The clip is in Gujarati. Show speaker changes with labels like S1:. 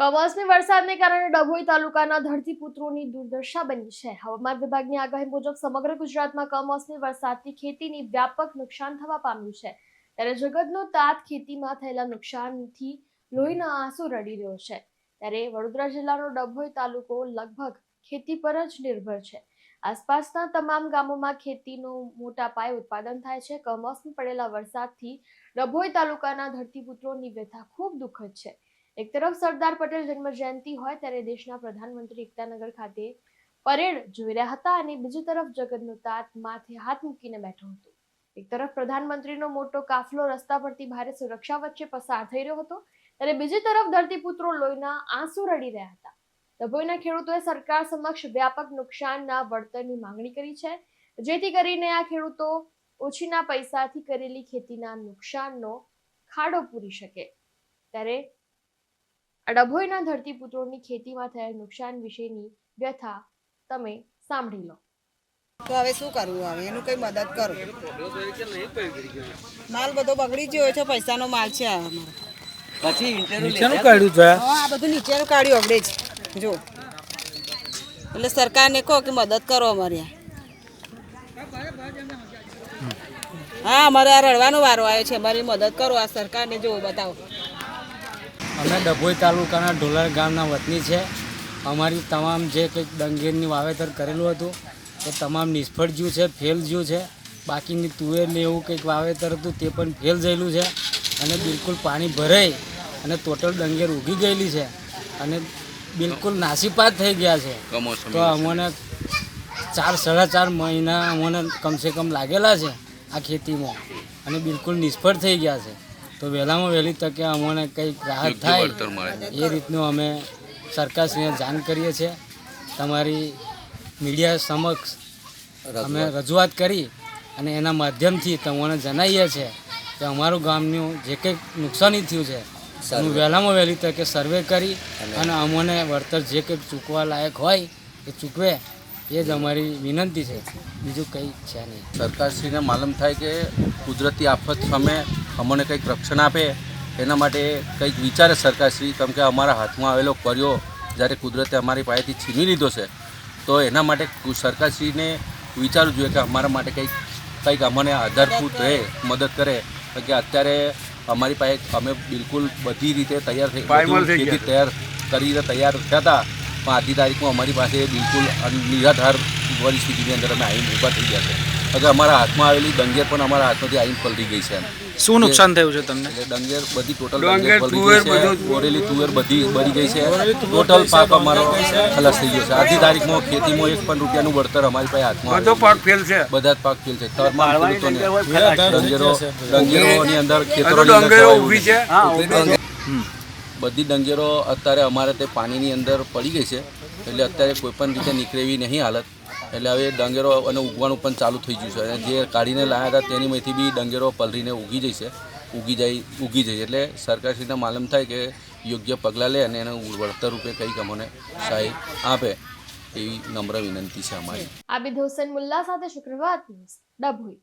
S1: કમોસમી વરસાદને કારણે ડભોઈ તાલુકાના ધરતીપુત્રોની દુર્દશા બની છે। હવામાન વિભાગની આગાહી મુજબ સમગ્ર ગુજરાતમાં કમોસમી વરસાદથી ખેતીની વ્યાપક નુકસાન થવા પામ્યું છે। ત્યારે જગતનો તાત ખેતીમાં થયેલા નુકસાનથી લોહીના આંસુ રડી રહ્યો છે। ત્યારે વડોદરા જિલ્લાનો ડભોઈ તાલુકો લગભગ ખેતી પર જ નિર્ભર છે। આસપાસના તમામ ગામોમાં ખેતીનું મોટા પાયે ઉત્પાદન થાય છે। કમોસમી પડેલા વરસાદથી ડભોઈ તાલુકાના ધરતીપુત્રોની વ્યથા ખૂબ દુઃખદ છે। એક તરફ સરદાર પટેલ જન્મ જયંતિ હોય ત્યારે દેશના પ્રધાનમંત્રી એકતાનગર ખાતે પરેડ જોઈ રહ્યા હતા અને બીજી તરફ જગતનો તાત માથે હાથ મૂકીને બેઠો હતો। એક તરફ પ્રધાનમંત્રીનો મોટો કાફલો રસ્તા પરથી ભારે સુરક્ષા વચ્ચે પસાર થઈ રહ્યો હતો ત્યારે બીજી તરફ ધરતીપુત્રો લોહીના આંસુ રડી રહ્યા હતા। ડભોઈના ખેડૂતોએ સરકાર સમક્ષ વ્યાપક નુકસાનના વળતરની માંગણી કરી છે, જેથી કરીને આ ખેડૂતો ઓછીના પૈસાથી કરેલી ખેતીના નુકસાનનો ખાડો પૂરી શકે। ત્યારે ડભોઈના ધરતીપુત્રોની ખેતીમાં થયેલ નુકસાન વિશેની વ્યથા તમે સાંભળી લો।
S2: તો હવે શું કરવું, હવે એનું કઈ મદદ કરો। માલ બધો બગડી ગયો છે, પૈસાનો માલ છે અમારો।
S3: પછી નીચેનું કાઢ્યું છે,
S2: આ બધું નીચેનું કાઢ્યું અગડે જ જો। એટલે સરકારને કહો કે મદદ કરો અમારી। હા, અમારે આ રડવાનો વારો આવ્યો છે, અમારી મદદ કરો। આ સરકારને જો બતાવો।
S3: અમે ડભોઈ તાલુકાના ઢોલર ગામના વતની છે। અમારી તમામ જે કંઈક ડંગેરની વાવેતર કરેલું હતું એ તમામ નિષ્ફળ ગયું છે, ફેલ ગયું છે। બાકીની તુવેરને એવું કંઈક વાવેતર હતું તે પણ ફેલ થયેલું છે અને બિલકુલ પાણી ભરાઈ અને ટોટલ ડંગેર ઉગી ગયેલી છે અને બિલકુલ નાસીપાત થઈ ગયા છે। તો અમને 4-4.5 મહિના અમને કમસે કમ લાગેલા છે આ ખેતીમાં અને બિલકુલ નિષ્ફળ થઈ ગયા છે। તો વહેલામાં વહેલી તકે અમને કંઈક રાહત થાય એ રીતનું અમે સરકારશ્રીને જાણ કરીએ છીએ। તમારી મીડિયા સમક્ષ અમે રજૂઆત કરી અને એના માધ્યમથી તમને જણાવીએ છીએ કે અમારું ગામનું જે કંઈક નુકસાની થયું છે એનું વહેલામાં વહેલી તકે સર્વે કરી અને અમને વળતર જે કંઈક ચૂકવા લાયક હોય એ ચૂકવે એ જ અમારી વિનંતી છે, બીજું કંઈ છે નહીં।
S4: સરકારશ્રીને માલુમ થાય કે કુદરતી આફત સામે અમને કંઈક રક્ષણ આપે, એના માટે કંઈક વિચારે સરકારશ્રી। કેમ કે અમારા હાથમાં આવેલો કર્યો જ્યારે કુદરતે અમારી પાસેથી છીનવી લીધો છે, તો એના માટે સરકારશ્રીને વિચારવું જોઈએ કે અમારા માટે કંઈક અમને આધારભૂત રહે, મદદ કરે। કે અત્યારે અમારી પાસે અમે બિલકુલ બધી રીતે તૈયાર થઈ ખેતી તૈયાર કરીને તૈયાર થયા હતા, પણ આજની તારીખમાં અમારી પાસે બિલકુલ નિરાધાર પરિસ્થિતિની અંદર અમે આવીને ઊભા થઈ ગયા છે। એટલે અમારા હાથમાં આવેલી ડંગેર પણ અમારા હાથમાંથી આવીને પલટી ગઈ છે।
S5: શું નુકસાન થયું છે તમને?
S4: એટલે ડંગેર બધી ટોટલ ડંગેર પલટી ગઈ છે, બોરેલી તુવેર બધી બળી ગઈ છે, ટોટલ પાક અમારો ખલાસ થઈ ગયો છે। આજની તારીખમાં ખેતીમાં 1 પણ રૂપિયાનું વળતર અમારી પાસે હાથમાં
S5: બધો પાક ફેલ છે,
S4: બધા જ પાક ફેલ છે। તમામ ખેડૂતોને ડંગેરોની અંદર ખેતરોની અંદર
S5: ઊભી છે,
S4: બધી ડંગેરો અત્યારે અમારે તે પાણીની અંદર પડી ગઈ છે, એટલે અત્યારે કોઈ પણ રીતે નીકળે એવી નહીં હાલત। એટલે હવે ડંગેરો અને ઉગવાનું પણ ચાલુ થઈ ગયું છે અને જે કાઢીને લાવ્યા હતા તેનીમાંથી બી ડંગેરો પલરીને ઉગી જાય। એટલે સરકારશ્રીને માલુમ થાય કે યોગ્ય પગલાં લે અને એને વળતર રૂપે કંઈક અમને સહાય આપે એવી નમ્ર વિનંતી છે અમારી।
S1: આબિદ હુસેન મુલ્લા સાથે શુક્રવાર ન્યૂઝ ડભોઈ।